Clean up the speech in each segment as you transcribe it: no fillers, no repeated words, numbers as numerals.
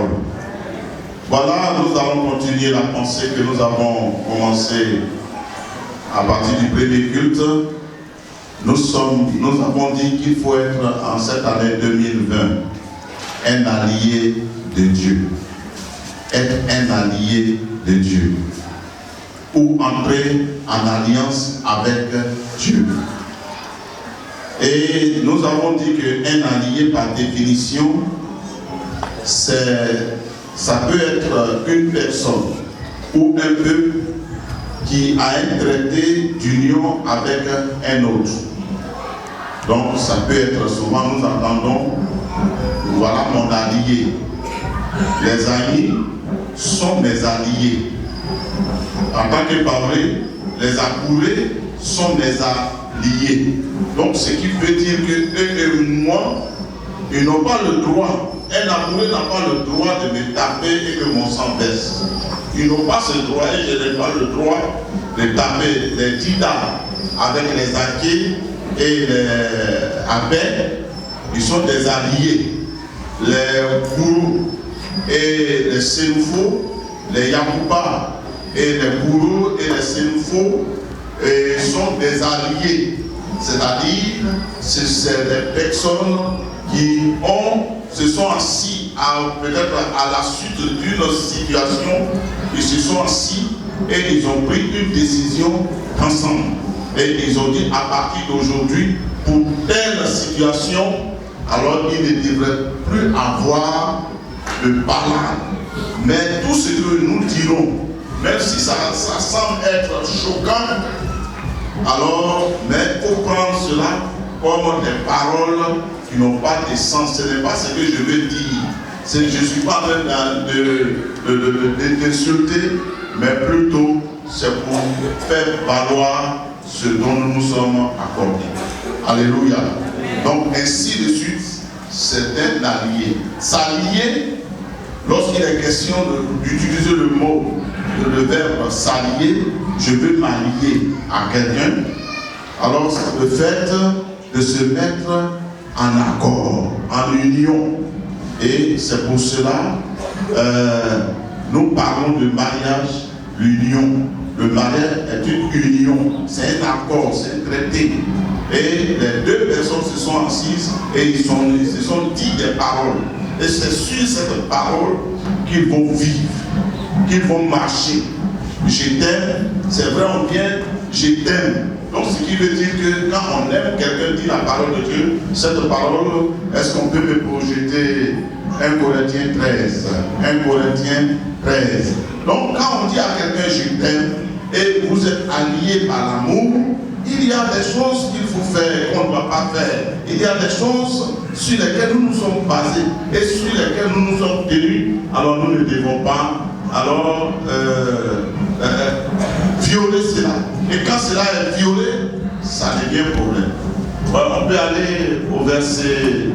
parole. Voilà, nous allons continuer la pensée que nous avons commencée à partir du premier culte. Nous avons dit qu'il faut être en cette année 2020 un allié de Dieu. Être un allié de Dieu. Ou entrer en alliance avec Dieu. Et nous avons dit qu'un allié, par définition, ça peut être une personne ou un peuple qui a un traité d'union avec un autre. Donc ça peut être, souvent nous entendons, voilà mon allié. Les amis sont mes alliés. En tant que parler, les accourés sont mes alliés. Donc ce qui veut dire que eux et moi, ils n'ont pas le droit. Un amoureux n'a pas le droit de me taper et que mon sang baisse. Ils n'ont pas ce droit et je n'ai pas le droit de taper les Dida avec les Aké et les Abel. Ils sont des alliés. Les Gourou et les Sénoufo, les Yakouba et les Gourou et les Sénoufo sont des alliés. C'est-à-dire, c'est des personnes qui se sont assis peut-être à la suite d'une situation, ils se sont assis et ils ont pris une décision ensemble. Et ils ont dit à partir d'aujourd'hui, pour telle situation, alors il ne devrait plus avoir de balade. Mais tout ce que nous dirons, même si ça semble être choquant, alors, mais il faut prendre cela comme des paroles qui n'ont pas de sens. Ce n'est pas ce que je veux dire. Je ne suis pas en train d'insulter, mais plutôt c'est pour faire valoir ce dont nous nous sommes accordés. Alléluia. Donc ainsi de suite, c'est un allié. S'allier, lorsqu'il est question d'utiliser le verbe s'allier, je veux m'allier à quelqu'un. Alors c'est le fait de se mettre en accord, en union. Et c'est pour cela nous parlons de mariage, l'union. Le mariage est une union, c'est un accord, c'est un traité. Et les deux personnes se sont assises et ils se sont dit des paroles. Et c'est sur cette parole qu'ils vont vivre, qu'ils vont marcher. Je t'aime, c'est vrai, on vient, je t'aime. Donc ce qui veut dire que quand on aime quelqu'un, dit la parole de Dieu, cette parole, est-ce qu'on peut me projeter 1 Corinthiens 13, 1 Corinthiens 13. Donc quand on dit à quelqu'un je t'aime et vous êtes alliés par l'amour, il y a des choses qu'il faut faire qu'on ne doit pas faire. Il y a des choses sur lesquelles nous nous sommes basés et sur lesquelles nous nous sommes tenus. Alors nous ne devons pas violer cela. Et quand cela est violé, ça devient problème. Voilà, on peut aller au verset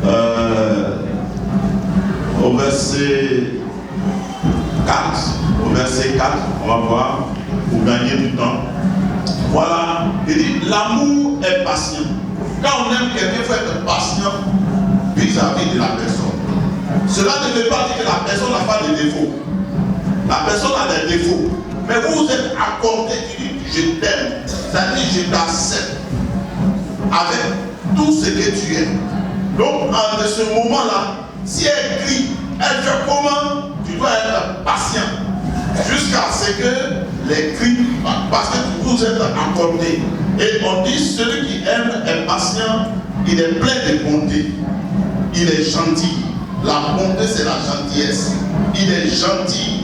4. Au verset 4, on va voir, pour gagner du temps. Voilà, il dit l'amour est patient. Quand on aime quelqu'un, il faut être patient vis-à-vis de la personne. Cela ne veut pas dire que la personne n'a pas de défauts. La personne a des défauts. Mais vous êtes accordé, tu dis je t'aime. C'est-à-dire je t'accepte avec tout ce que tu es. Donc en ce moment-là, si elle crie, elle fait comment? Tu dois être patient. Jusqu'à ce que les cris, parce que vous êtes accordés. Et on dit celui qui aime est patient, il est plein de bonté. Il est gentil. La bonté, c'est la gentillesse. Il est gentil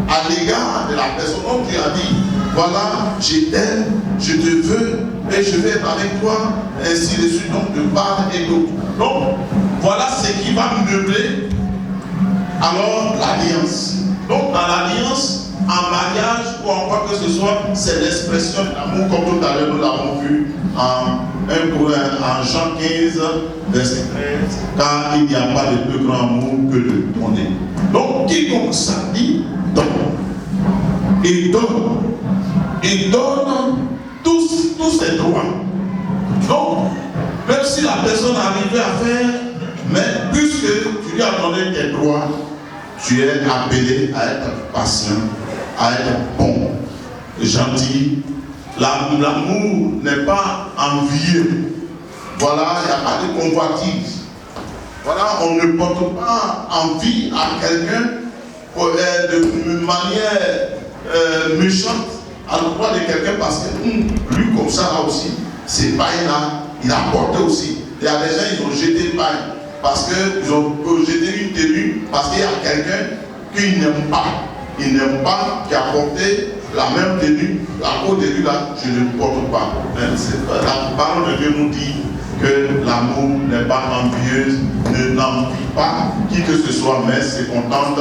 à l'égard de la personne. Donc il a dit, voilà, je t'aime, je te veux, et je vais être avec toi, ainsi de suite, donc de part et d'autre. Donc, voilà ce qui va meubler alors l'alliance. Donc dans l'alliance, en mariage ou en quoi que ce soit, c'est l'expression de l'amour, comme tout à l'heure nous l'avons vu en Jean 15, verset 13, car il n'y a pas de plus grand amour que de donner. Donc quiconque s'allie, donne. Il donne. Il donne tous ses droits. Donc, même si la personne arrivait à faire, mais puisque tu lui as donné tes droits, tu es appelé à être patient, à être bon, gentil. L'amour n'est pas envieux. Voilà, il n'y a pas de convoitise. Voilà, on ne porte pas envie à quelqu'un de manière méchante à l'endroit de quelqu'un parce que lui comme ça là aussi, c'est paille là, il a porté aussi. Il y a des gens, ils ont jeté paille parce qu'ils ont jeté une tenue parce qu'il y a quelqu'un qu'ils n'aiment pas. Ils n'aiment pas qui a porté la même tenue. La peau de lui là, je ne porte pas. La parole de Dieu nous dit que l'amour n'est pas envieuse, n'envie pas qui que ce soit, mais se contente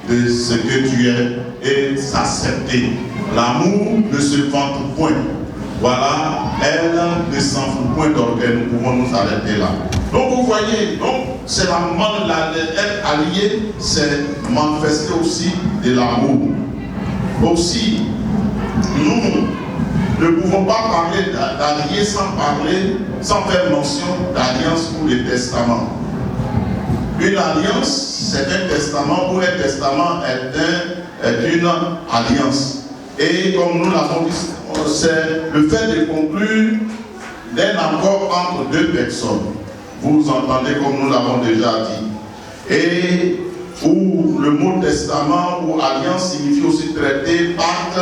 de ce que tu es et s'accepter. L'amour ne se vante point. Voilà, elle ne s'en fout point d'orgueil. Nous pouvons nous arrêter là. Donc vous voyez, c'est être allié, c'est manifester aussi de l'amour. Aussi, nous ne pouvons pas parler d'allié sans faire mention d'alliance ou de testament. Une alliance, c'est un testament, ou un testament est une alliance. Et comme nous l'avons dit, c'est le fait de conclure d'un accord entre deux personnes. Vous entendez comme nous l'avons déjà dit. Et où le mot testament ou alliance signifie aussi traité, pacte,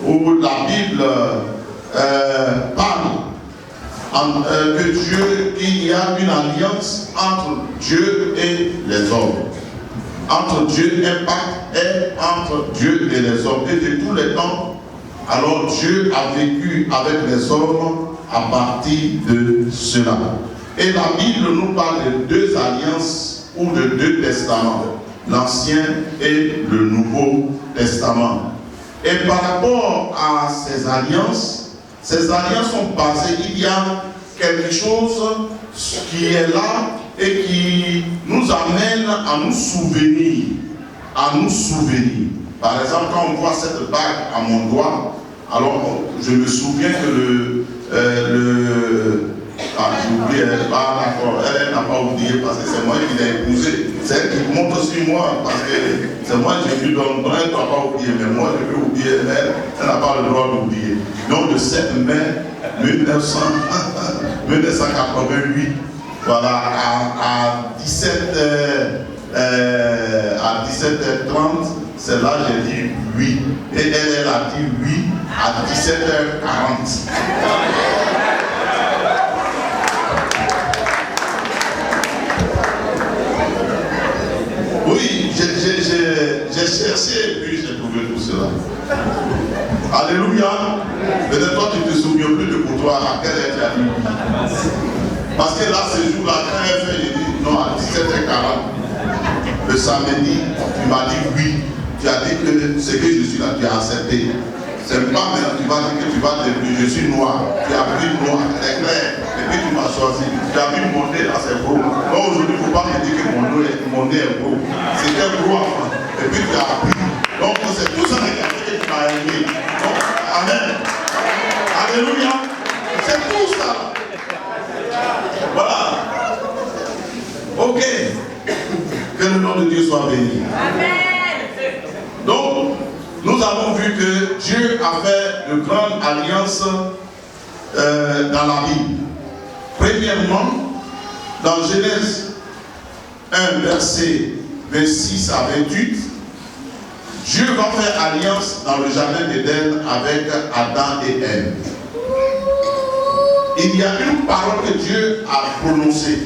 où la Bible parle que Dieu, qu'il y a une alliance entre Dieu et les hommes. Entre Dieu, un pacte est entre Dieu et les hommes. Et de tous les temps, alors Dieu a vécu avec les hommes à partir de cela. Et la Bible nous parle de deux alliances ou de deux testaments, l'Ancien et le Nouveau Testament. Et par rapport à ces alliances sont basées, il y a quelque chose qui est là et qui nous amène à nous souvenir. Par exemple, quand on voit cette bague à mon doigt, alors je me souviens que j'ai oublié, d'accord, elle n'a pas oublié parce que c'est moi qui l'ai épousée. C'est elle qui monte sur moi parce que c'est moi qui lui donne. Elle ne doit pas oublier, mais moi je peux oublier, elle n'a pas le droit d'oublier. Donc le 7 mai 1988, voilà, à 17h30, c'est là que j'ai dit oui. Et elle a dit oui à 17h40. Oui, j'ai cherché et puis j'ai trouvé tout cela. Alléluia. Peut-être toi tu ne te souviens plus de pour toi à quelle heure tu as dit. Parce que là, ce jour-là, quand elle fait, j'ai dit non, à 17h40. Le samedi, tu m'as dit oui. Tu as dit que ce que je suis là, tu as accepté. C'est pas maintenant, tu vas dire que tu vas devenir, je suis noir. Tu as pris noir, c'est clair. Et puis tu m'as choisi. Tu as vu mon nez dans ses gros. Donc aujourd'hui, il ne faut pas me dire que mon nez est gros. C'était gros avant. Et puis tu as appris. Donc c'est tout ça qui a fait que tu m'as aimé. Donc, amen. Alléluia. C'est tout ça. Voilà. Ok. Que le nom de Dieu soit béni. Amen. Donc, nous avons vu que Dieu a fait de grandes alliances dans la Bible. Premièrement, dans Genèse 1, verset 26 à 28, Dieu va faire alliance dans le jardin d'Éden avec Adam et Ève. Il y a une parole que Dieu a prononcée.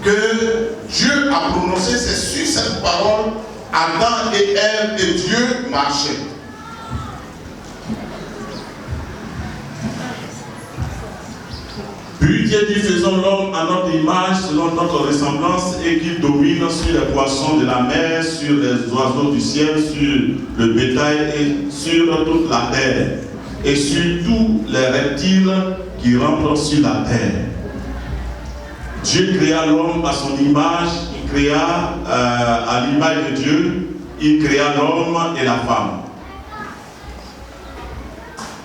Que Dieu a prononcée, c'est sur cette parole, Adam et Ève et Dieu marchaient. Puis Dieu dit, faisons l'homme à notre image, selon notre ressemblance, et qu'il domine sur les poissons de la mer, sur les oiseaux du ciel, sur le bétail et sur toute la terre, et sur tous les reptiles qui rampent sur la terre. Dieu créa l'homme à son image, il créa à l'image de Dieu, il créa l'homme et la femme.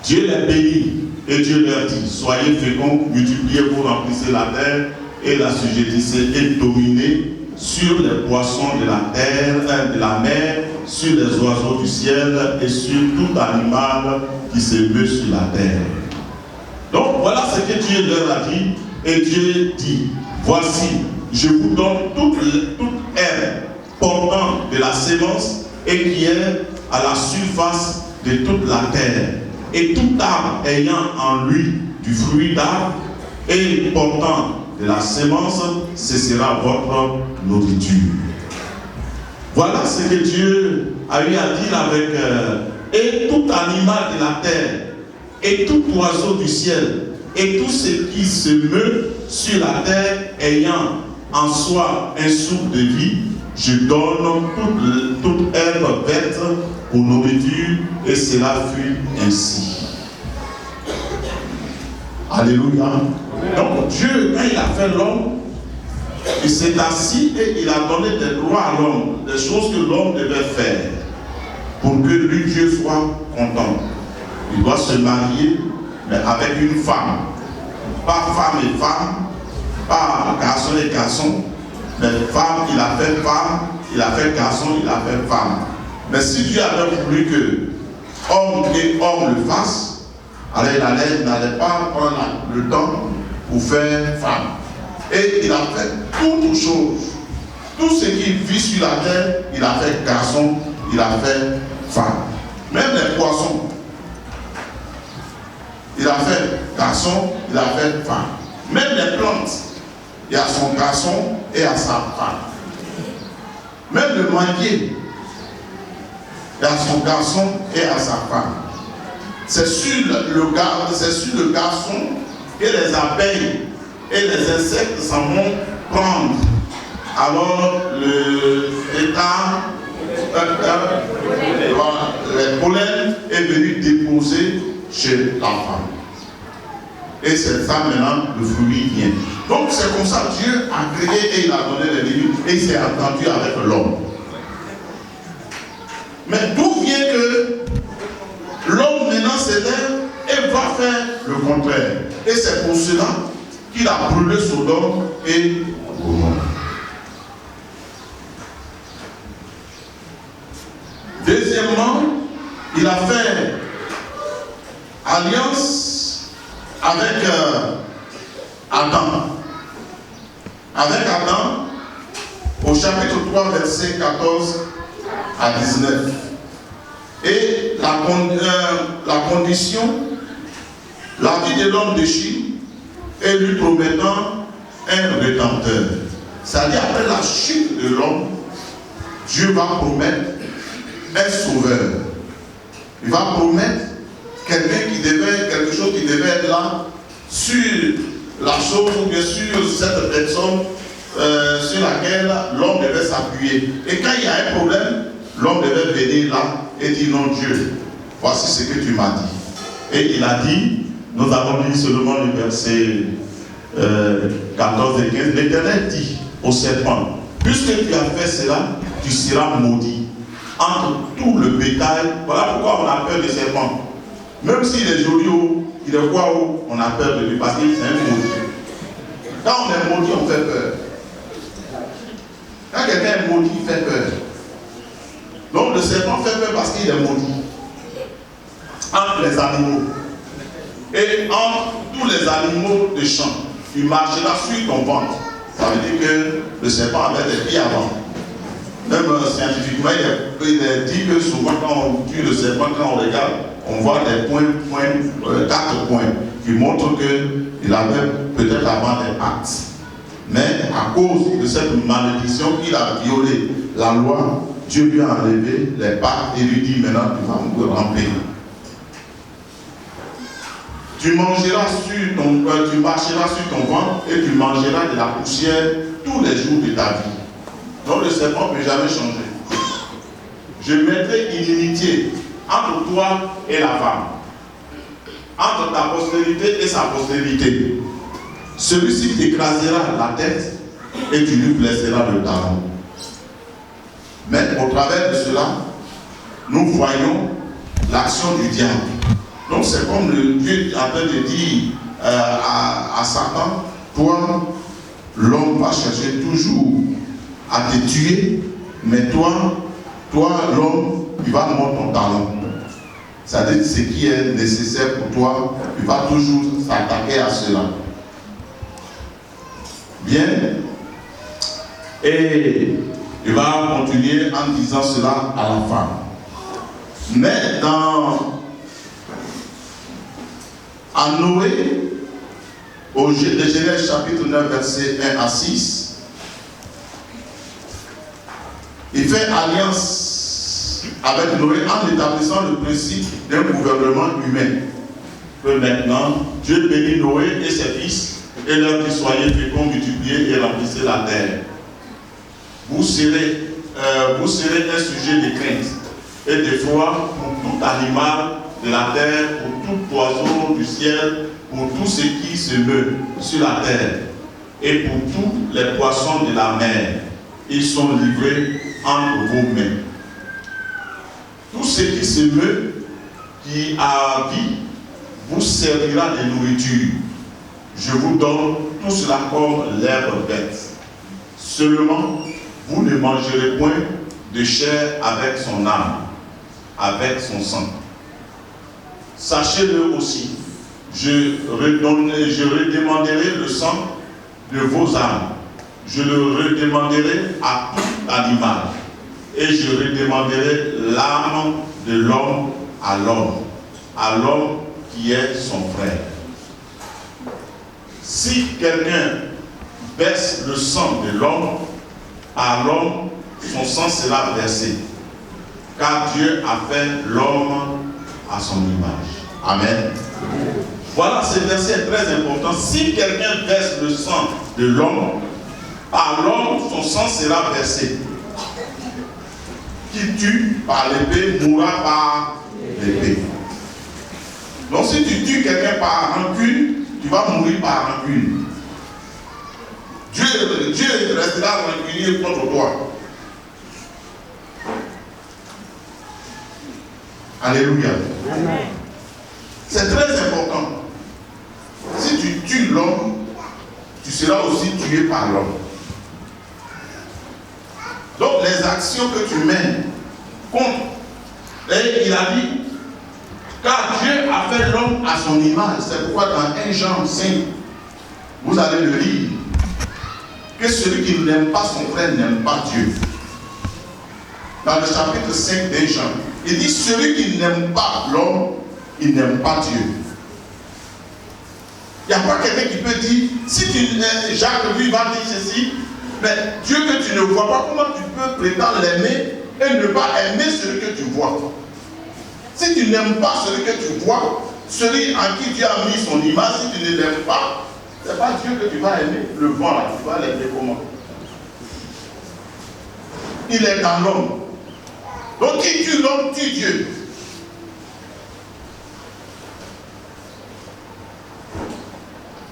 Dieu les bénit et Dieu leur dit, soyez féconds, multipliez-vous, remplissez la terre et la sujettissez et dominez sur les poissons de la terre, de la mer, sur les oiseaux du ciel et sur tout animal qui se meut sur la terre. Donc voilà ce que Dieu leur a dit. Et Dieu dit, voici, je vous donne toute herbe portant de la sémence et qui est à la surface de toute la terre. Et tout arbre ayant en lui du fruit d'arbre et portant de la sémence, ce sera votre nourriture. Voilà ce que Dieu a eu à dire avec et tout animal de la terre, et tout oiseau du ciel, et tout ce qui se meut sur la terre ayant en soi un souffle de vie, je donne toute herbe verte pour nourriture, et cela fut ainsi. Alléluia. Donc Dieu, quand il a fait l'homme, il s'est assis et il a donné des droits à l'homme, des choses que l'homme devait faire pour que lui, Dieu, soit content. Il doit se marier, mais avec une femme. Pas femme et femme, pas garçon et garçon, mais femme, il a fait femme, il a fait garçon, il a fait femme. Mais si Dieu avait voulu que homme et homme le fassent, alors il n'allait pas prendre le temps pour faire femme. Et il a fait toutes choses. Tout ce qui vit sur la terre, il a fait garçon, il a fait femme. Même les poissons, il a fait garçon, il a fait femme. Même les plantes, il y a son garçon et à sa femme. Même le manguier, il y a son garçon et à sa femme. C'est sur le garçon que les abeilles et les insectes s'en vont prendre. Alors les pollens est venu déposer chez la femme. Et c'est ça maintenant, le fruit vient. Donc c'est comme ça, Dieu a créé et il a donné les limites et il s'est entendu avec l'homme. Mais d'où vient que l'homme maintenant s'élève et va faire le contraire. Et c'est pour cela qu'il a brûlé Sodome et Gomorrhe. Deuxièmement, il a fait alliance avec Adam. Avec Adam, au chapitre 3, versets 14 à 19. Et la condition, la vie de l'homme déchu, et lui promettant un rédempteur. C'est-à-dire, après la chute de l'homme, Dieu va promettre un sauveur. Il va promettre quelque chose qui devait être là, sur la chose ou bien sur cette personne sur laquelle l'homme devait s'appuyer. Et quand il y a un problème, l'homme devait venir là et dire non Dieu, voici ce que tu m'as dit. Et il a dit, nous avons lu seulement le verset 14 et 15, l'Éternel dit au serpent, puisque tu as fait cela, tu seras maudit entre tout le bétail. Voilà pourquoi on a peur des serpents. Même s'il est joli, il est quoi, on a peur de lui parce qu'il est un maudit. Quand on est maudit, on fait peur. Quand quelqu'un est maudit, il fait peur. Donc le serpent fait peur parce qu'il est maudit. Entre les animaux. Et entre tous les animaux de champ, tu marcheras sur ton ventre. Ça veut dire que le serpent avait des pieds avant. Même scientifiquement, il est dit que souvent quand on tue le serpent, quand on regarde, on voit des points, 4 points, qui montrent qu'il avait peut-être avant des pattes. Mais à cause de cette malédiction, il a violé la loi, Dieu lui a enlevé les pattes et lui dit maintenant tu vas me remplir. Tu marcheras sur ton ventre et tu mangeras de la poussière tous les jours de ta vie. Donc le serpent ne peut jamais changer. Je mettrai une inimitié entre toi et la femme, entre ta postérité et sa postérité. Celui-ci t'écrasera la tête et tu lui blesseras le talon. Mais au travers de cela, nous voyons l'action du diable. Donc c'est comme le Dieu est en train de dire à Satan, toi, l'homme va chercher toujours à te tuer, mais toi l'homme, tu vas mordre ton talon. C'est-à-dire ce qui est nécessaire pour toi, tu vas toujours s'attaquer à cela. Bien. Et il va continuer en disant cela à la fin. Mais à Noé, au Genèse chapitre 9, verset 1 à 6, il fait alliance avec Noé en établissant le principe d'un gouvernement humain. Que maintenant, Dieu bénit Noé et ses fils et leur dit: soyez féconds, multipliez et remplissez la terre. Vous serez un sujet de crainte et d'effroi pour tout animal de la terre, pour tout oiseau du ciel, pour tout ce qui se meut sur la terre et pour tous les poissons de la mer. Ils sont livrés entre vos mains. Tout ce qui se meut, qui a vie, vous servira de nourriture. Je vous donne tout cela comme l'herbe verte. Seulement, vous ne mangerez point de chair avec son âme, avec son sang. Sachez-le aussi, je redemanderai le sang de vos âmes. Je le redemanderai à tout animal. Et je redemanderai l'âme de l'homme à l'homme qui est son frère. Si quelqu'un verse le sang de l'homme, à l'homme, son sang sera versé. Car Dieu a fait l'homme à son image. Amen. Voilà, ce verset est très important. Si quelqu'un verse le sang de l'homme, à l'homme, son sang sera versé. Qui tue par l'épée mourra par l'épée. Donc si tu tues quelqu'un par rancune, tu vas mourir par rancune. Dieu restera rancunier contre toi. Alléluia. Amen. C'est très important. Si tu tues l'homme, tu seras aussi tué par l'homme. Donc les actions que tu mènes comptent. Et il a dit, car Dieu a fait l'homme à son image. C'est pourquoi dans 1 Jean 5, vous allez le lire, que celui qui n'aime pas son frère n'aime pas Dieu. Dans le chapitre 5 de Jean, il dit, celui qui n'aime pas l'homme, il n'aime pas Dieu. Il n'y a pas quelqu'un qui peut dire, si Jacques lui va dire ceci, mais Dieu que tu ne vois pas, comment tu peux prétendre l'aimer et ne pas aimer celui que tu vois? Si tu n'aimes pas celui que tu vois, celui en qui Dieu a mis son image, si tu ne l'aimes pas, ce n'est pas Dieu que tu vas aimer. Le vent là, tu vas l'aimer comment? Il est dans l'homme. Donc qui tue l'homme, tue Dieu.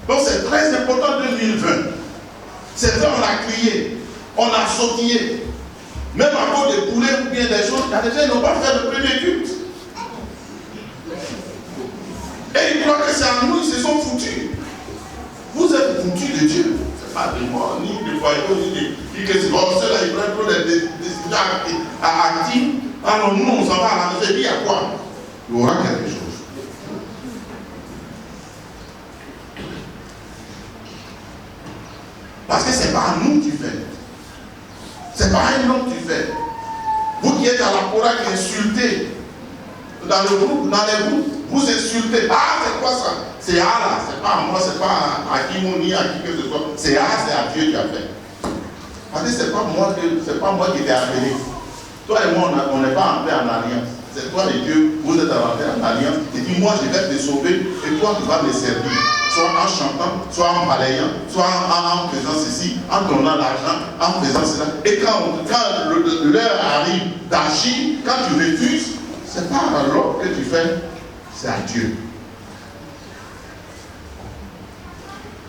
Donc c'est très important 2020. C'est vrai, on a crié, on a sautillé. Même à cause des poulets ou bien des choses, il y a des gens qui n'ont pas fait le premier culte. Et ils croient que c'est à nous, ils se sont foutus. Vous êtes foutus de Dieu. C'est pas de moi, ni de Foyot, ni de qui que c'est. Ceux-là, ils prennent trop des décisions actives. Alors nous, on s'en va à la maison. Il y a quoi? Il y aura quelque chose. Parce que ce n'est pas à nous que tu fais. Ce n'est pas à un homme que tu fais. Vous qui êtes à la Cora qui insultez dans le groupe, dans les groupes, vous insultez. Ah, c'est quoi ça? C'est Allah, c'est pas à moi, c'est pas à qui ni à qui que ce soit. C'est Allah, c'est à Dieu qui a fait. Parce que c'est pas moi qui t'ai appelé. Toi et moi, on n'est pas entrés en alliance. C'est toi et Dieu, vous êtes rentrés en alliance. Et dis, moi, je vais te sauver et toi, tu vas me servir. Soit en chantant, soit en balayant, soit en faisant ceci, en donnant l'argent, en faisant cela. Et quand l'heure arrive d'agir, quand tu refuses, ce n'est pas à l'homme que tu fais, c'est à Dieu.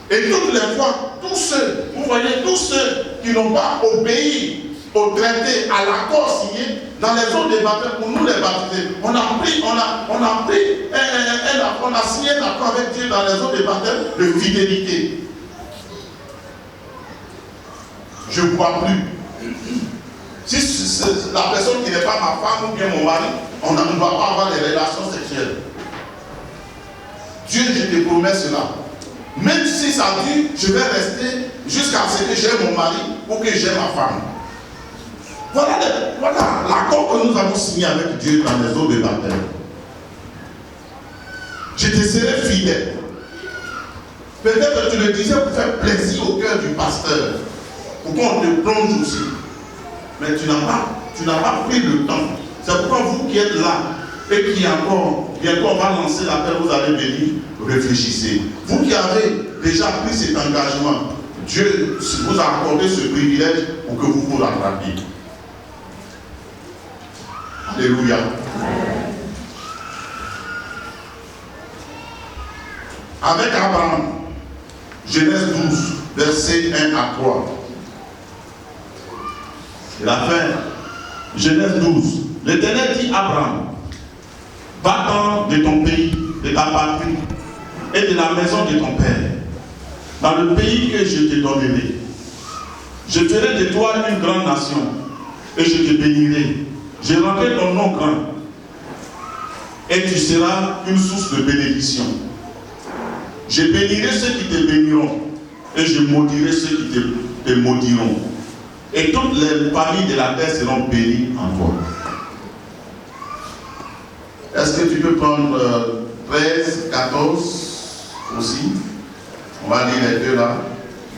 Et toutes les fois, tous ceux, vous voyez, tous ceux qui n'ont pas obéi au traité, à l'accord signé, dans les zones de baptême, pour nous les baptiser, on a signé un accord avec Dieu dans les zones de baptême de fidélité. Je ne bois plus, Si c'est la personne qui n'est pas ma femme ou bien mon mari, on ne va pas avoir des relations sexuelles. Dieu, je te promets cela. Même si ça dure, je vais rester jusqu'à ce que j'aime mon mari ou que j'aime ma femme. Voilà l'accord que nous avons signé avec Dieu dans les eaux de baptême. Je te serai fidèle. Peut-être que tu le disais pour faire plaisir au cœur du pasteur, pour qu'on te plonge aussi. Mais tu n'as pas pris le temps. C'est pourquoi vous qui êtes là et qui encore, bientôt on va lancer l'appel, vous allez venir, réfléchissez. Vous qui avez déjà pris cet engagement, Dieu vous a accordé ce privilège pour que vous vous rattrapiez. Alléluia. Avec Abraham, Genèse 12, versets 1 à 3. Et la fin, Genèse 12. L'Éternel dit à Abraham, va-t'en de ton pays, de ta patrie et de la maison de ton père, dans le pays que je te donnerai. Je ferai de toi une grande nation et je te bénirai. Je rendrai ton nom grand et tu seras une source de bénédiction. Je bénirai ceux qui te béniront et je maudirai ceux qui te maudiront. Et toutes les familles de la terre seront bénies en toi. Est-ce que tu peux prendre 13, 14 aussi? On va lire les deux là.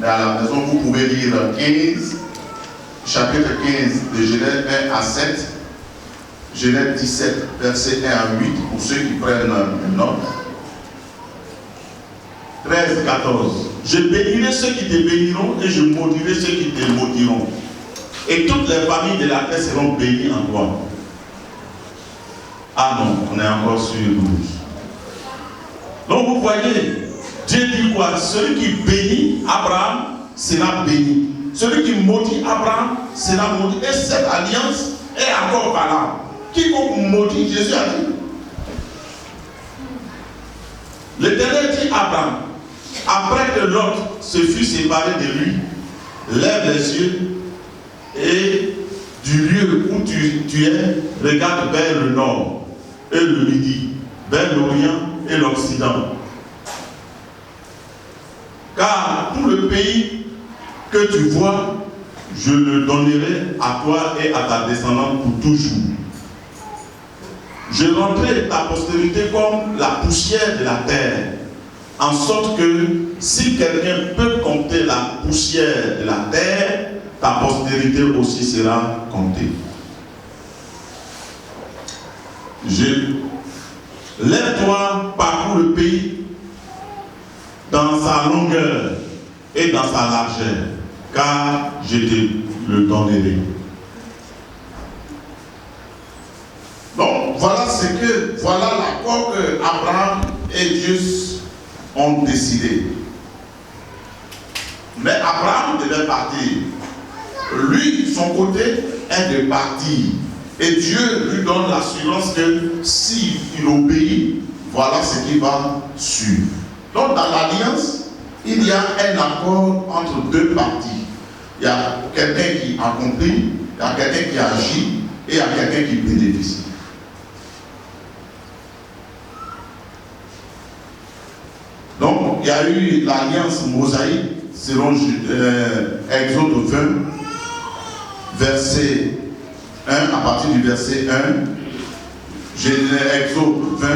Mais à la maison, vous pouvez lire 15, chapitre 15 de Genèse 1 à 7, Genèse 17, verset 1 à 8, pour ceux qui prennent une note. 13, 14. Je bénirai ceux qui te béniront et je maudirai ceux qui te maudiront. Et toutes les familles de la terre seront bénies en toi. Ah non, on est encore sur 12. Donc vous voyez, Dieu dit quoi? Celui qui bénit Abraham sera béni. Celui qui maudit Abraham sera maudit. Et cette alliance est encore valable. Quiconque maudit, Jésus a dit. L'Éternel dit à Abraham, après que Lot se fut séparé de lui, lève les yeux et du lieu où tu es, regarde vers le nord et le midi, vers l'Orient et l'Occident. Car tout le pays que tu vois, je le donnerai à toi et à ta descendance pour toujours. Je rendrai ta postérité comme la poussière de la terre, en sorte que si quelqu'un peut compter la poussière de la terre, ta postérité aussi sera comptée. Lève-toi, parcours le pays dans sa longueur et dans sa largeur, car je te le donnerai. Donc voilà l'accord que Abraham et Dieu ont décidé. Mais Abraham devait partir. Lui, de son côté, est de partir. Et Dieu lui donne l'assurance que s'il obéit, voilà ce qui va suivre. Donc dans l'alliance, il y a un accord entre deux parties. Il y a quelqu'un qui accomplit, il y a quelqu'un qui agit et il y a quelqu'un qui bénéficie. Donc il y a eu l'alliance mosaïque selon Exode 20, verset 1, à partir du verset 1, Exode 20,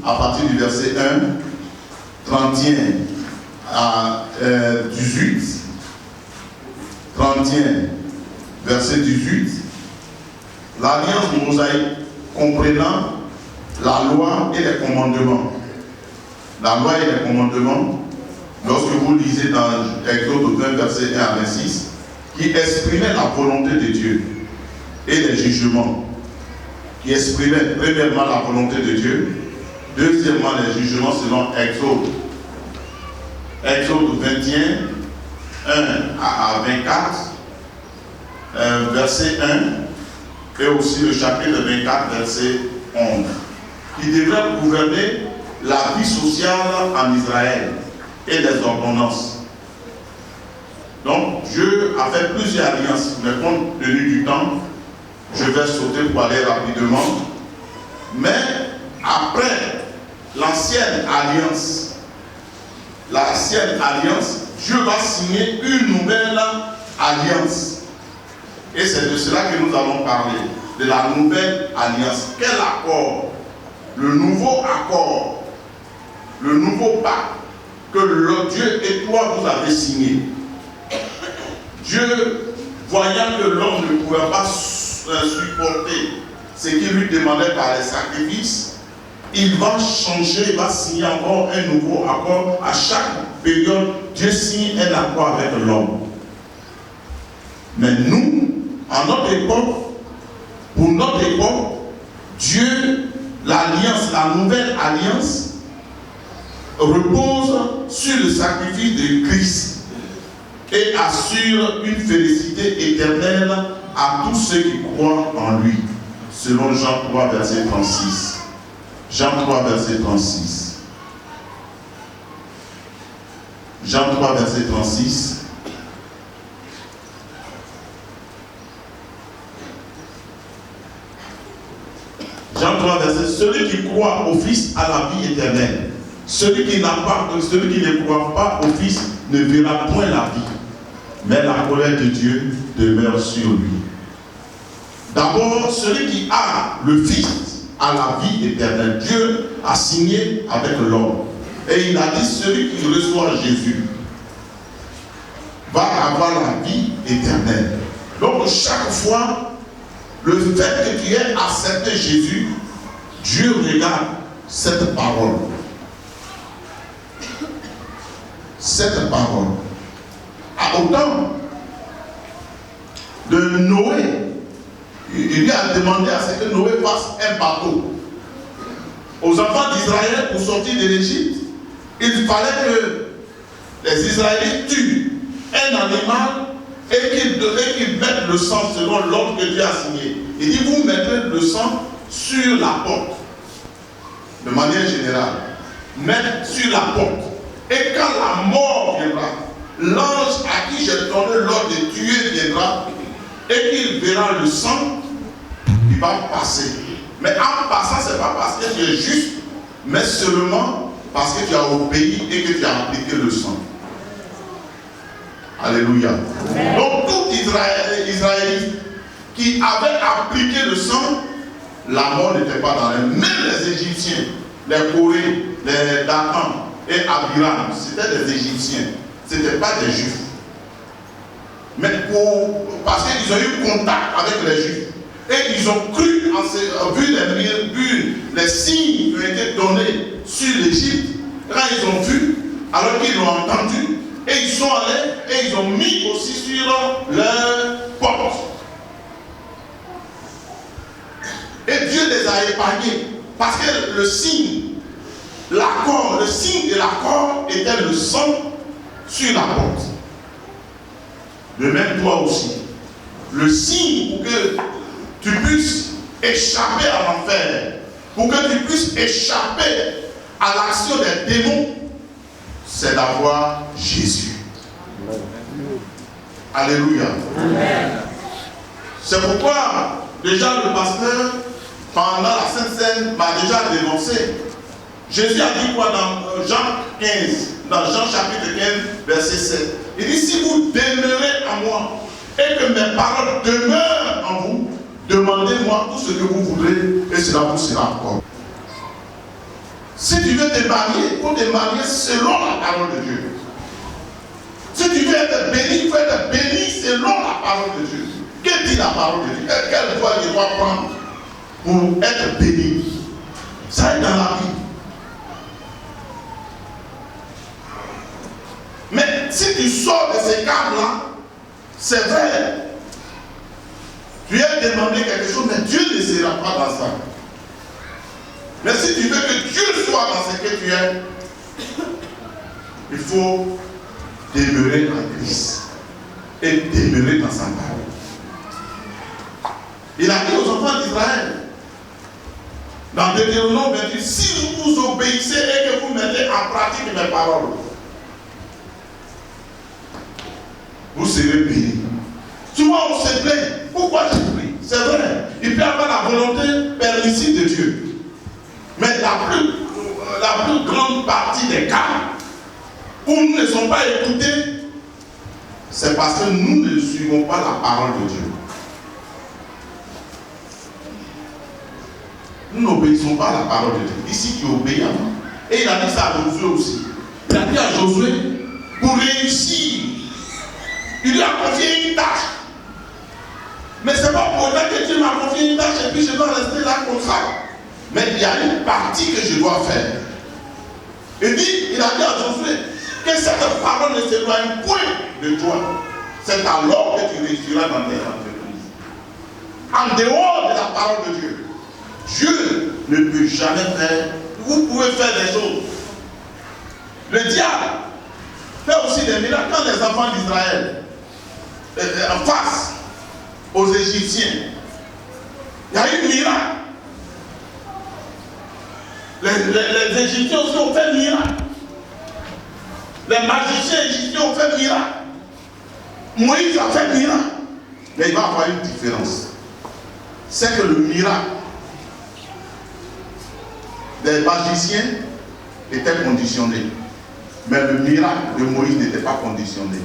à partir du verset 1, 31 à 18, 31, verset 18, l'alliance mosaïque comprenant la loi et les commandements. La loi et les commandements, lorsque vous lisez dans Exode 20, verset 1 à 26, qui exprimait la volonté de Dieu et les jugements, qui exprimaient premièrement la volonté de Dieu, deuxièmement les jugements selon Exode 21, 1 à 24, verset 1, et aussi le chapitre 24, verset 11, qui devrait gouverner la vie sociale en Israël et les ordonnances. Donc Dieu a fait plusieurs alliances, mais compte tenu du temps, je vais sauter pour aller rapidement. Mais après l'ancienne alliance, Dieu va signer une nouvelle alliance. Et c'est de cela que nous allons parler, de la nouvelle alliance. Quel accord? Le nouveau accord, le nouveau pacte que le Dieu et toi vous avez signé. Dieu, voyant que l'homme ne pouvait pas supporter ce qu'il lui demandait par les sacrifices, il va changer, il va signer encore un nouveau accord. À chaque période, Dieu signe un accord avec l'homme. Mais nous, à notre époque, pour notre époque, Dieu, l'alliance, la nouvelle alliance, repose sur le sacrifice de Christ et assure une félicité éternelle à tous ceux qui croient en lui, selon Jean 3, verset 36. Jean 3, verset 36. Jean 3, verset 36. Jean 3, verset, celui qui croit au Fils a la vie éternelle. Celui qui ne croit pas au Fils ne verra point la vie, mais la colère de Dieu demeure sur lui. D'abord, celui qui a le Fils a la vie éternelle. Dieu a signé avec l'homme. Et il a dit, celui qui reçoit Jésus va avoir la vie éternelle. Donc chaque fois, le fait que tu aies accepté Jésus, Dieu regarde cette parole. Cette parole. Au temps de Noé, il lui a demandé à ce que Noé fasse un bateau. Aux enfants d'Israël, pour sortir de l'Égypte, il fallait que les Israélites tuent un animal et qu'ils mettent le sang selon l'ordre que Dieu a signé. Il dit, vous mettrez le sang sur la porte. De manière générale. Mettre sur la porte. Et quand la mort viendra, l'ange à qui j'ai donné l'ordre de tuer viendra et qu'il verra le sang, il va passer. Mais en passant, ce n'est pas parce que tu es juste, mais seulement parce que tu as obéi et que tu as appliqué le sang. Alléluia. Amen. Donc tout Israélite qui avait appliqué le sang, la mort n'était pas dans elle. Même les Égyptiens, les Corées, les Datans et Abiram, c'était des Égyptiens. Ce n'étaient pas des Juifs. Mais parce qu'ils ont eu contact avec les Juifs. Et ils ont cru, vu les signes qui ont été donnés sur l'Égypte, quand ils ont vu, alors qu'ils l'ont entendu, et ils sont allés et ils ont mis aussi sur leur porte. Et Dieu les a épargnés. Parce que le signe, l'accord, le signe de l'accord était le sang sur la porte. De même toi aussi. Le signe pour que tu puisses échapper à l'enfer, pour que tu puisses échapper à l'action des démons, c'est d'avoir Jésus. Alléluia. Amen. C'est pourquoi déjà le pasteur, pendant la Sainte Seine, m'a déjà dénoncé. Jésus a dit quoi dans Jean 15, dans Jean chapitre 15, verset 7. Il dit, si vous demeurez en moi et que mes paroles demeurent en vous, demandez-moi tout ce que vous voudrez et cela vous sera accordé. Si tu veux te marier, il faut te marier selon la parole de Dieu. Si tu veux être béni, il faut être béni selon la parole de Dieu. Que dit la parole de Dieu? Quelle voie il doit prendre pour être béni? Ça est dans la vie. Mais si tu sors de ces cadres-là, c'est vrai. Tu as demandé quelque chose, mais Dieu ne sera pas dans ça. Mais si tu veux que Dieu soit dans ce que tu es, il faut demeurer en Christ et demeurer dans sa parole. Il a dit aux enfants d'Israël, dans Deutéronome 28, si vous obéissez et que vous mettez en pratique mes paroles, vous serez bénis. Souvent on se plaint, pourquoi j'ai pris? C'est vrai, il peut y avoir la volonté permissive de Dieu. Mais la plus grande partie des cas où nous ne sommes pas écoutés, c'est parce que nous ne suivons pas la parole de Dieu. Nous n'obéissons pas à la parole de Dieu. Ici, tu obéis à moi. Et il a dit ça à Josué aussi. Il a dit à Josué, pour réussir, il lui a confié une tâche. Mais ce n'est pas pour autant que Dieu m'a confié une tâche et puis je dois rester là comme ça. Mais il y a une partie que je dois faire. Il a dit à Josué que cette parole ne s'éloigne point de toi. C'est alors que tu réussiras dans tes entreprises. En dehors de la parole de Dieu, Dieu ne peut jamais faire. Vous pouvez faire des choses. Le diable fait aussi des miracles. Quand les enfants d'Israël face aux Égyptiens, il y a eu un miracle. Les Égyptiens aussi ont fait miracle. Les magiciens égyptiens ont fait miracle. Moïse a fait miracle. Mais il va y avoir une différence. C'est que le miracle des magiciens était conditionné. Mais le miracle de Moïse n'était pas conditionné.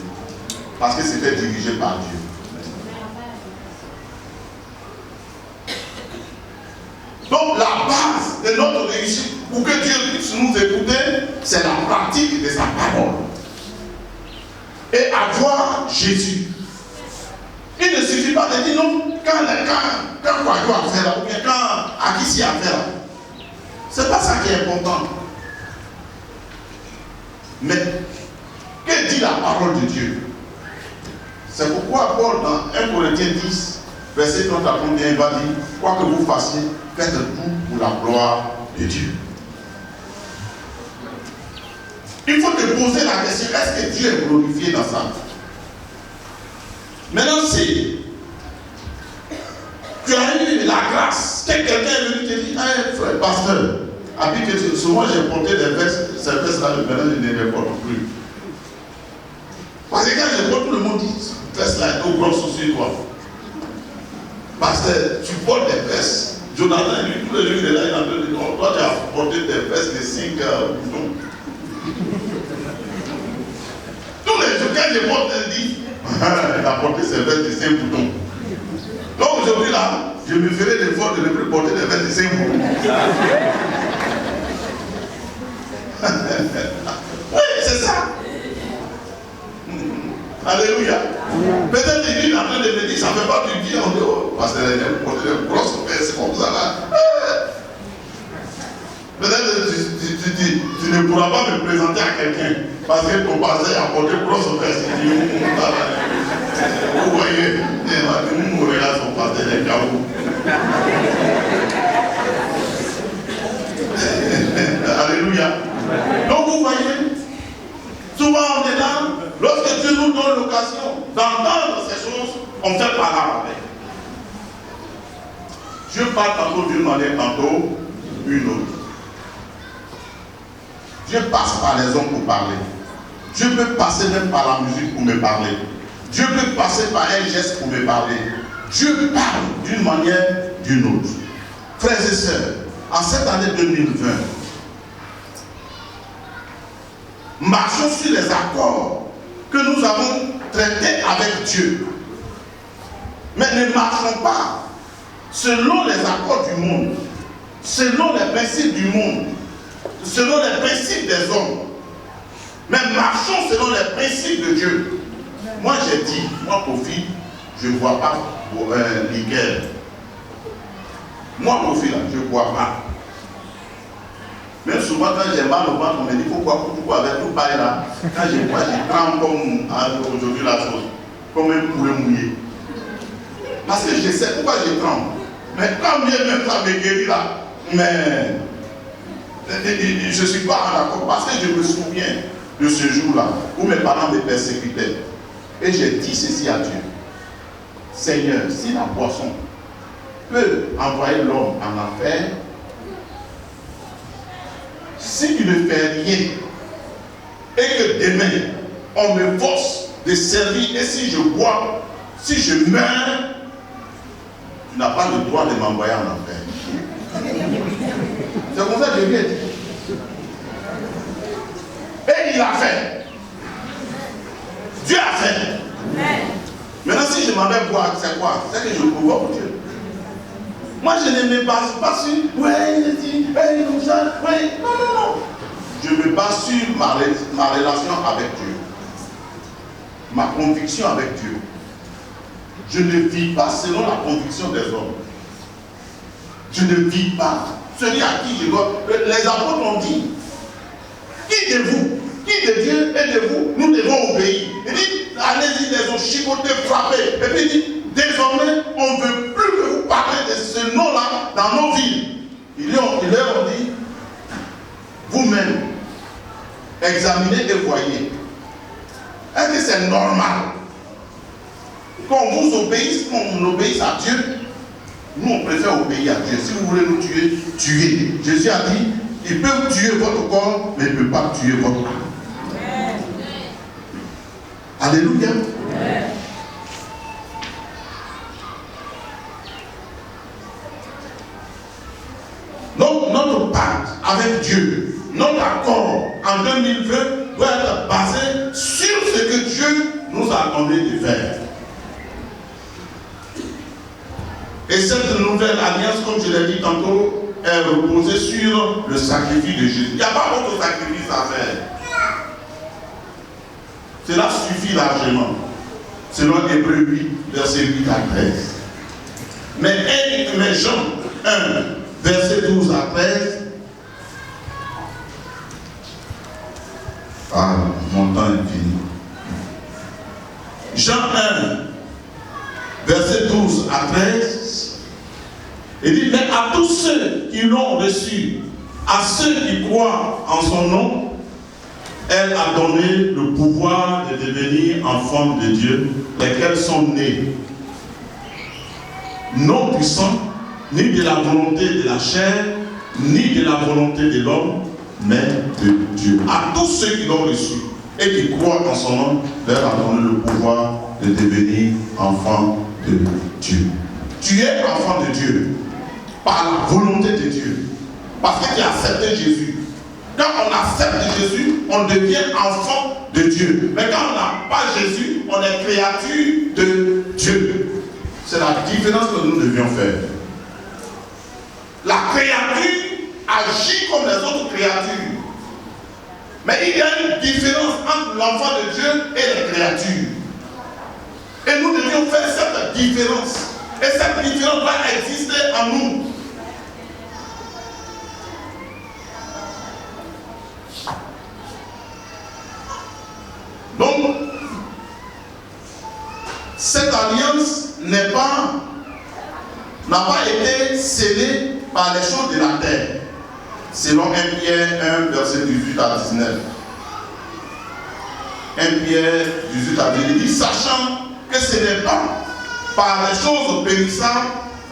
Parce que c'était dirigé par Dieu. Donc la base de notre réussite, pour que Dieu puisse nous écouter, c'est la pratique de sa parole. Et avoir Jésus. Il ne suffit pas de dire non, quand Quadio a fait là, ou bien quand Akissi a fait là. C'est pas ça qui est important. Mais, que dit la parole de Dieu? C'est pourquoi Paul dans 1 Corinthiens 10, verset 30 à 31, va dire, quoi que vous fassiez, faites tout pour la gloire de Dieu. Il faut te poser la question, est-ce que Dieu est glorifié dans ça? Maintenant, si tu as eu la grâce, que quelqu'un est venu te dire, hey, frère, pasteur, souvent j'ai porté des vestes, ces vestes-là, maintenant je ne les porte plus. Parce que quand je porte, tout le monde dit, veste-là est trop grosse sur toi. Pasteur, tu portes des vestes. Jonathan, lui, tous les jours, il est là, il a dit, oh, toi tu as porté des vestes de 5 boutons. Tous les jours, quand je porte, il dit, il a porté ses vestes de 5 boutons. Donc aujourd'hui là, je me ferai l'effort de ne plus porter des vestes de 5 boutons. Oui, c'est ça. Alléluia. Peut-être qu'il est en train de me dire, ça ne fait pas du bien en dehors. Parce que les porter des grosses vestes comme ça là. Peut-être tu ne pourras pas me présenter à quelqu'un. Parce que ton pasteur a porté grosse vestes. Vous voyez, nous regarde son pasteur des carreaux. Alléluia. Donc vous voyez, souvent on est là, lorsque Dieu nous donne l'occasion d'entendre ces choses, on fait par là avec. Dieu parle tantôt d'une manière, tantôt une autre. Dieu passe par les hommes pour parler. Dieu peut passer même par la musique pour me parler. Dieu peut passer par un geste pour me parler. Dieu parle d'une manière, d'une autre. Frères et sœurs, en cette année 2020, marchons sur les accords que nous avons traités avec Dieu. Mais ne marchons pas selon les accords du monde, selon les principes du monde, selon les principes des hommes. Mais marchons selon les principes de Dieu. Moi j'ai dit, moi Kofi, je ne bois pas liqueur. Moi Kofi là, je ne bois pas. Même souvent quand j'ai mal au ventre, on me dit pourquoi avec nous pareil là. Quand je bois, je tremble comme aujourd'hui la chose, comme un poulet mouillé. Parce que je sais pourquoi je tremble. Mais quand bien même ça me guérit là, mais je ne suis pas en accord parce que je me souviens de ce jour-là où mes parents me persécutaient. Et j'ai dit ceci à Dieu. Seigneur, si la boisson peut envoyer l'homme en enfer, si tu ne fais rien et que demain on me force de servir. Et si je bois, si je meurs, tu n'as pas le droit de m'envoyer en enfer. C'est comme ça que je lui ai dit. Et il a fait. Dieu a fait. Maintenant, si je m'en vais boire, c'est quoi? C'est que je provoque Dieu. Moi, je ne me base pas sur, ouais, il dit, ouais, comme ça, ouais. Non, non, non. Je me base sur ma relation avec Dieu. Ma conviction avec Dieu. Je ne vis pas selon la conviction des hommes. Je ne vis pas celui à qui je dois. Les apôtres ont dit, qui de vous, qui de Dieu et de vous, nous devons obéir. Il dit, allez-y, ils les ont chicotés, frappés. Et puis il dit, désormais, on ne veut plus que vous parlez de ce nom-là dans nos villes. Ils leur ont dit, vous-même, examinez et voyez. Est-ce que c'est normal qu'on vous obéisse, qu'on obéisse à Dieu? Nous, on préfère obéir à Dieu. Si vous voulez nous tuer, tuez. Jésus a dit, ils peuvent tuer votre corps, mais ils ne peuvent pas tuer votre âme. Alléluia. Donc, notre pacte avec Dieu, notre accord en 2020 doit être basé sur ce que Dieu nous a demandé de faire. Et cette nouvelle alliance, comme je l'ai dit tantôt, est reposée sur le sacrifice de Jésus. Il n'y a pas d'autre sacrifice à faire. Cela suffit largement. Selon Hébreux 8, verset 8 à 13. Mais Jean 1, verset 12 à 13. Ah, mon temps est fini. Jean 1, verset 12 à 13. Il dit, mais à tous ceux qui l'ont reçu, à ceux qui croient en son nom, elle a donné le pouvoir de devenir enfants de Dieu, lesquels sont nés, non puissants, ni de la volonté de la chair, ni de la volonté de l'homme, mais de Dieu. À tous ceux qui l'ont reçu et qui croient en son nom, elle a donné le pouvoir de devenir enfants de Dieu. Tu es enfant de Dieu par la volonté de Dieu, parce que tu as accepté Jésus. Quand on accepte Jésus, on devient enfant de Dieu. Mais quand on n'a pas Jésus, on est créature de Dieu. C'est la différence que nous devions faire. La créature agit comme les autres créatures. Mais il y a une différence entre l'enfant de Dieu et les créatures. Et nous devions faire cette différence. Et cette différence doit exister en nous. Donc, cette alliance n'a pas été scellée par les choses de la terre. Selon 1 Pierre 1, verset 18 à 19. 1 Pierre 18 à 19, il dit, sachant que ce n'est pas par les choses périssables,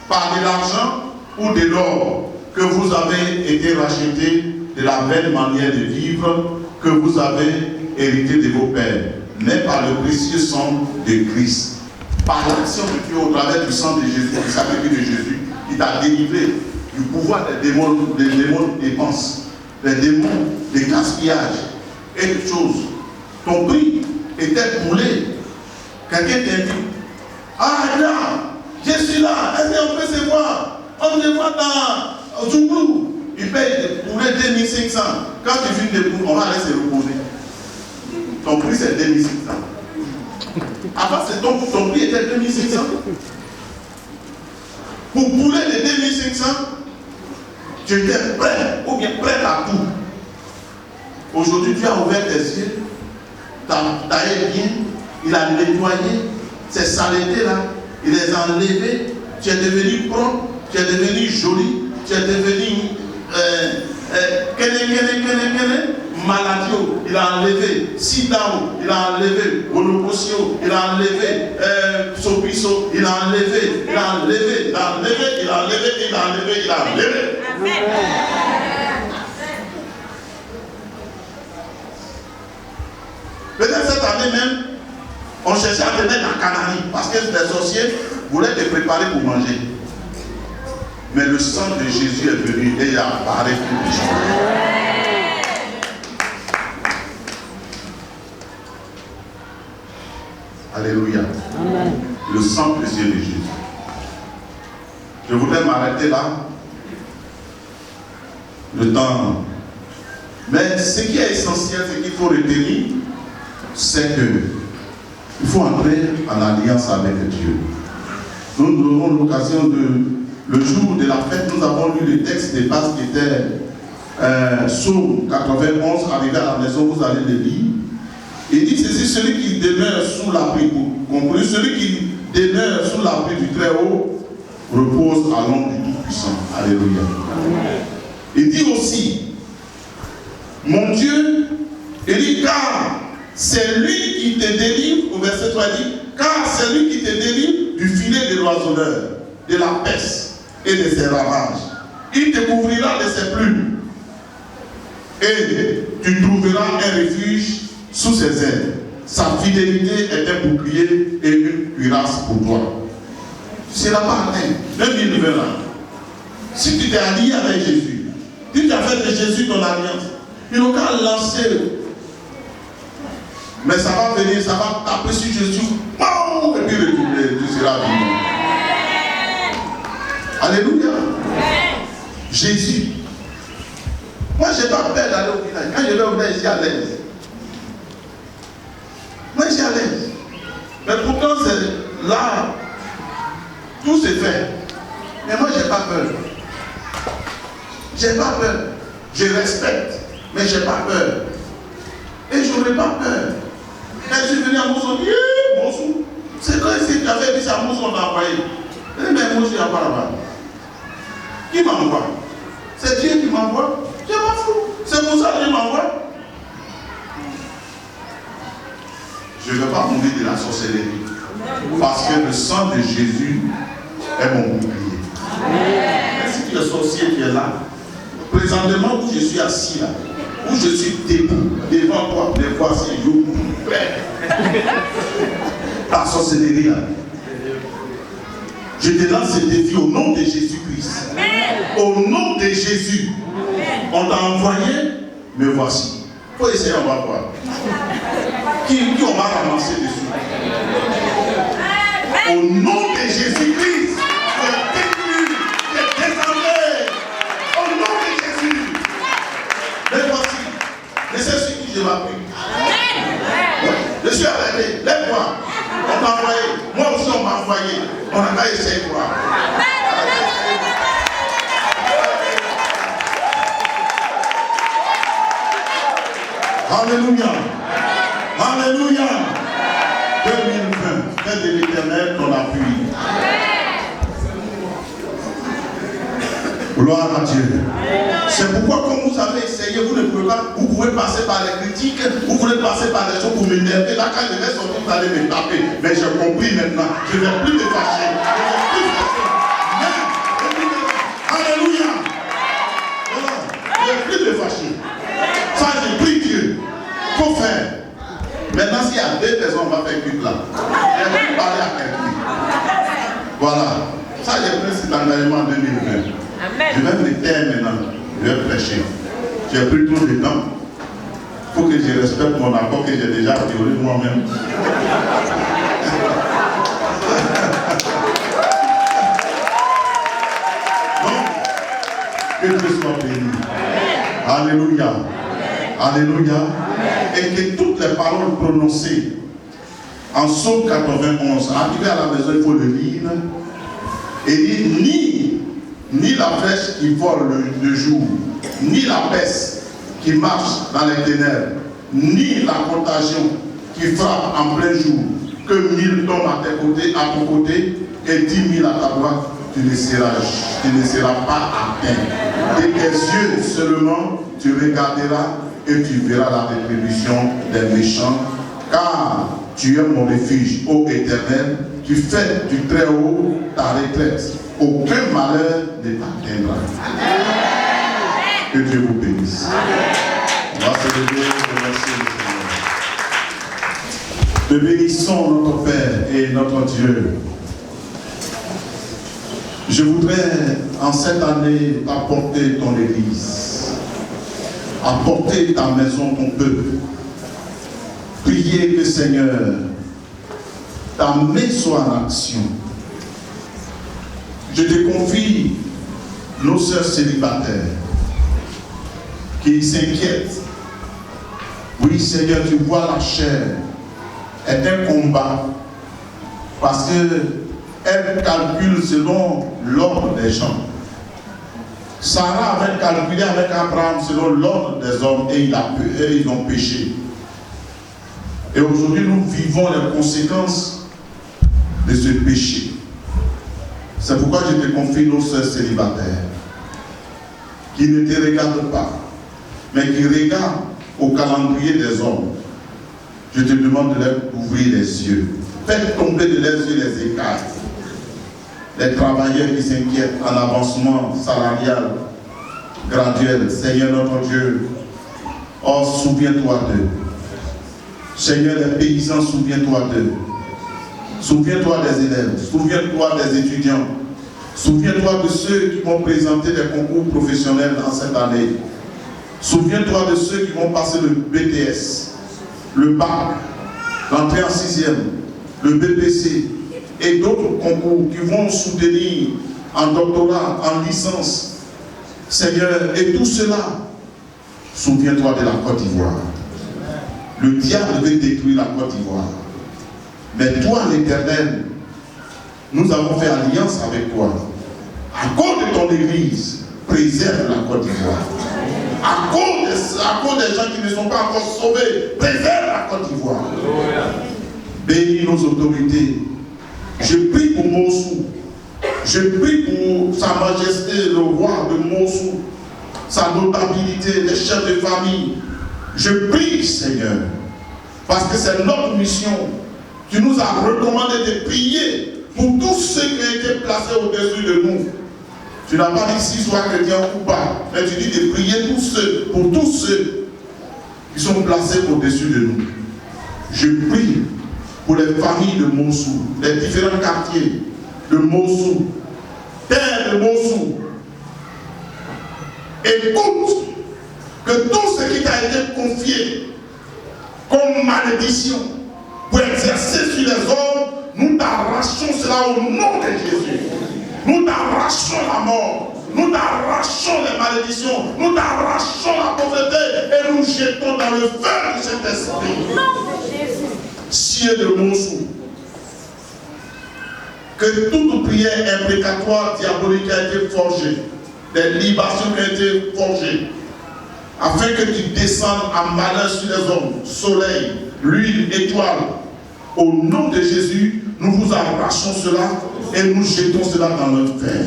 par de l'argent ou de l'or, que vous avez été rachetés de la belle manière de vivre que vous avez hérité de vos pères, mais par le précieux sang de Christ. Par l'action de Dieu au travers du sang de Jésus, du sacrifice de Jésus, il t'a délivré du pouvoir des démons de dépenses, des démons de gaspillage et de choses. Ton prix était coulé. Quelqu'un t'a dit, ah là, je suis là, est-ce qu'on peut se voir? On se voit dans Zouglou. Il paye pour les 2500. Quand tu finis de pouler, on va aller se reposer. Ton prix c'est 2500. Avant, ton prix était 2500. Pour pouler les 2500, tu étais prêt, ou bien prêt à tout. Aujourd'hui, tu as ouvert tes yeux, tu as taillé bien, il a nettoyé ces saletés-là, il les a enlevées, tu es devenu propre, tu es devenu joli, tu es devenu maladie, il a enlevé, sida, il a enlevé, monocosio, il a enlevé, sopiso, il a enlevé, il a enlevé, il a enlevé, il a enlevé, il a enlevé, il a enlevé. Peut-être cette année même, On cherchait à te mettre en Canarie parce que les sorciers voulaient te préparer pour manger. Mais le sang de Jésus est venu et il a apparu pour les gens. Alléluia. Amen. Le sang précieux de Jésus. Je voudrais m'arrêter là. Le temps. Mais ce qui est essentiel, ce qu'il faut retenir, c'est que il faut entrer en alliance avec Dieu. Nous aurons l'occasion le jour de la fête, nous avons lu le texte de base qui était Psaume 91, arrivé à la maison, vous allez le lire. Il dit ceci, celui qui demeure sous l'abri, compris, celui qui demeure sous l'abri du Très-Haut repose à l'ombre du Tout-Puissant. Alléluia. Il dit aussi, mon Dieu, il dit, car c'est lui qui te délivre, au verset 3, il dit, car c'est lui qui te délivre du filet de l'oiseleur, de la peste et de ses ravages. Il te couvrira de ses plumes et tu trouveras un refuge sous ses ailes. Sa fidélité est un bouclier et une cuirasse pour toi. Tu ne seras pas atteint. Même il verra. Si tu t'es allié avec Jésus, si tu as fait de Jésus ton alliance, il n'aura qu'à lancer. Mais ça va venir, ça va taper sur Jésus. Boum, et puis retourner, tu seras vivant. Alléluia. Jésus. Moi, je n'ai pas peur d'aller au village. Quand je vais au village, je suis à l'aise. Moi, je suis à l'aise. Mais pourtant, c'est là, tout se fait. Mais moi, je n'ai pas peur. Je n'ai pas peur. Je respecte, mais je n'ai pas peur. Et je n'aurais pas peur. Quand je suis venu à Mousson, Mousson, c'est quand il avait dit ça à Mousson, on m'a envoyé. Mais Mousson, il n'y a pas là-bas. Qui m'envoie? C'est Dieu qui m'envoie. Je m'en fous. C'est pour ça que Dieu m'envoie. Je ne vais pas mourir de la sorcellerie. Parce que le sang de Jésus est mon bouclier. Et si tu es sorcier qui est là, présentement où je suis assis là, où je suis debout devant toi, les voici, je vous prête. Ta sorcellerie là. Je te lance ce défi au nom de Jésus-Christ. Au nom de Jésus. On t'a envoyé, me voici. Il faut essayer, on va voir. Qui on va ramasser dessus. Au nom de Jésus-Christ, tu es détruit, tu es désarmé. Au nom de Jésus. Me voici. Je sais sur qui je m'appuie. Je suis arrêté. Lève-toi. On t'a envoyé. Moi aussi, on m'a envoyé. On n'a pas essayé de voir. Alléluia. Alléluia. 2020. Fais de l'Éternel ton appui. Gloire à Dieu. C'est pourquoi, comme vous avez essayé, vous ne pouvez pas, vous pouvez passer par les critiques, vous pouvez passer par les choses pour m'énerver. Là, quand je vais sortir, vous allez me taper. Mais j'ai compris maintenant. Je ne vais plus me fâcher. Je ne vais plus me fâcher. Alléluia. Voilà. Je ne vais plus me fâcher. Ça, j'ai pris Dieu. Il faut faire. Maintenant, s'il y a deux personnes, on va faire culte là. Je vais parler à quelqu'un. Voilà. Ça, j'ai pris cet engagement en 2020. Amen. Je vais me taire maintenant. Je vais prêcher. J'ai pris trop de temps. Il faut que je respecte mon accord que j'ai déjà violé moi-même. Donc, que Dieu soit béni. Alléluia. Alléluia. Et que toutes les paroles prononcées en Psaume 91, arrivé à la maison, il faut le lire. Et dit ni la flèche qui vole le jour, ni la peste qui marche dans les ténèbres, ni la contagion qui frappe en plein jour, que 1000 tombent à ton côté et 10 000 à ta droite, tu ne seras pas atteint. Et tes yeux seulement, tu regarderas et tu verras la rétribution des méchants, car tu es mon refuge, ô Éternel, tu fais du Très-Haut ta retraite. Aucun malheur ne t'atteindra. Que Dieu vous bénisse. On va se lever et remercier le Seigneur. Nous bénissons notre Père et notre Dieu. Je voudrais en cette année apporter ton Église, apporter ta maison, ton peuple. Prier que Seigneur, ta main soit en action. Je te confie nos sœurs célibataires qui s'inquiètent. Oui Seigneur, tu vois la chair est un combat parce qu'elle calcule selon l'ordre des gens. Sarah avait calculé avec Abraham selon l'ordre des hommes et ils ont péché. Et aujourd'hui nous vivons les conséquences de ce péché. C'est pourquoi je te confie nos sœurs célibataires qui ne te regardent pas, mais qui regardent au calendrier des hommes. Je te demande de leur ouvrir les yeux. Faites tomber de leurs yeux les écarts. Les travailleurs qui s'inquiètent en avancement salarial graduel. Seigneur notre Dieu, oh souviens-toi d'eux. Seigneur, les paysans, souviens-toi d'eux. Souviens-toi des élèves, souviens-toi des étudiants. Souviens-toi de ceux qui vont présenter des concours professionnels en cette année. Souviens-toi de ceux qui vont passer le BTS, le bac, l'entrée en 6e, le BPC et d'autres concours qui vont soutenir en doctorat, en licence. Seigneur, et tout cela, souviens-toi de la Côte d'Ivoire. Le diable veut détruire la Côte d'Ivoire. Mais toi, l'Éternel, nous avons fait alliance avec toi. À cause de ton Église, préserve la Côte d'Ivoire. À cause des gens qui ne sont pas encore sauvés, préserve la Côte d'Ivoire. Bénis nos autorités. Je prie pour Mossou. Je prie pour Sa Majesté, le roi de Mossou, sa notabilité, les chefs de famille. Je prie, Seigneur, parce que c'est notre mission. Tu nous as recommandé de prier pour tous ceux qui ont été placés au-dessus de nous. Tu n'as pas dit si soit chrétien ou pas, mais tu dis de prier pour tous ceux qui sont placés au-dessus de nous. Je prie pour les familles de Mossou, les différents quartiers de Mossou, terre de Mossou. Écoute que tout ce qui t'a été confié comme malédiction pour exercer sur les hommes, nous t'arrachons cela au nom de Jésus. Nous t'arrachons la mort, nous t'arrachons les malédictions, nous t'arrachons la pauvreté et nous jetons dans le feu de cet esprit. Ciel de Mossou, que toute prière imprécatoire diabolique a été forgée, des libations qui ont été forgées, afin que tu descendes en malheur sur les hommes, soleil, l'huile, étoile. Au nom de Jésus, nous vous arrachons cela et nous jetons cela dans l'enfer.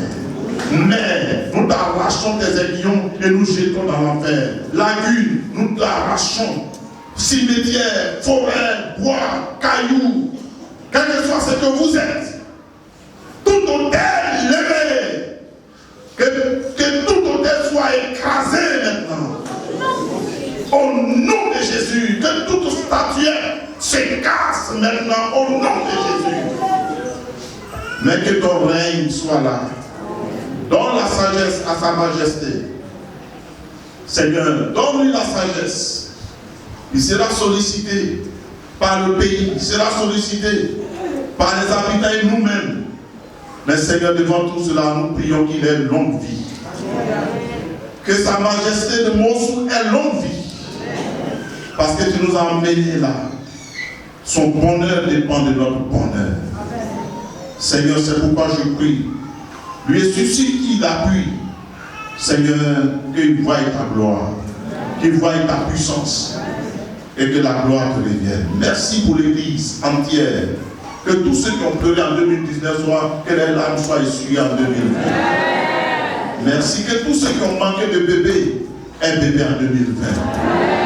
Mais nous t'arrachons tes aiguillons et nous jetons dans l'enfer. Lagune, nous t'arrachons. Cimetière, forêt, bois, cailloux, quel que soit ce que vous êtes, tout hôtel levé, que tout hôtel soit écrasé maintenant. Au nom de Jésus, que toute statuette se casse maintenant au nom de Jésus. Mais que ton règne soit là. Donne la sagesse à Sa Majesté. Seigneur, donne-lui la sagesse. Il sera sollicité par le pays, il sera sollicité par les habitants et nous-mêmes. Mais Seigneur, devant tout cela, nous prions qu'il ait longue vie. Que Sa Majesté de Mossou ait longue vie. Parce que tu nous as emmenés là. Son bonheur dépend de notre bonheur. Seigneur, c'est pourquoi je prie. Lui est suscite qu'il appuie. Seigneur, qu'il voie ta gloire, qu'il voie ta puissance et que la gloire te revienne. Merci pour l'Église entière. Que tous ceux qui ont pleuré en 2019 soient, que les larmes soient essuyées en 2020. Merci. Que tous ceux qui ont manqué de bébé aient bébé en 2020.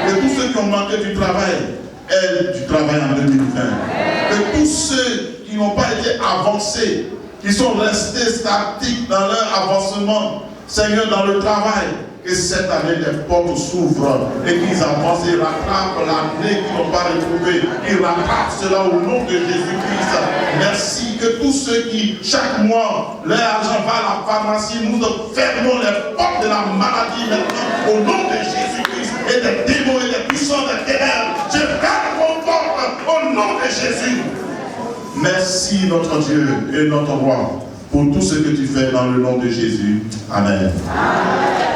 Que tous ceux qui ont manqué du travail aient du travail en 2020. Que tous ceux qui n'ont pas été avancés, qui sont restés statiques dans leur avancement, Seigneur, dans le travail, que cette année les portes s'ouvrent et qu'ils avancent et rattrapent l'année qu'ils n'ont pas retrouvée. Ils rattrapent cela au nom de Jésus-Christ. Merci que tous ceux qui, chaque mois, leur argent va à la pharmacie, nous fermons les portes de la maladie maintenant au nom de Jésus-Christ et des démons et des puissants des ténèbres. Je ferme vos portes au nom de Jésus. Merci notre Dieu et notre roi pour tout ce que tu fais dans le nom de Jésus. Amen. Amen.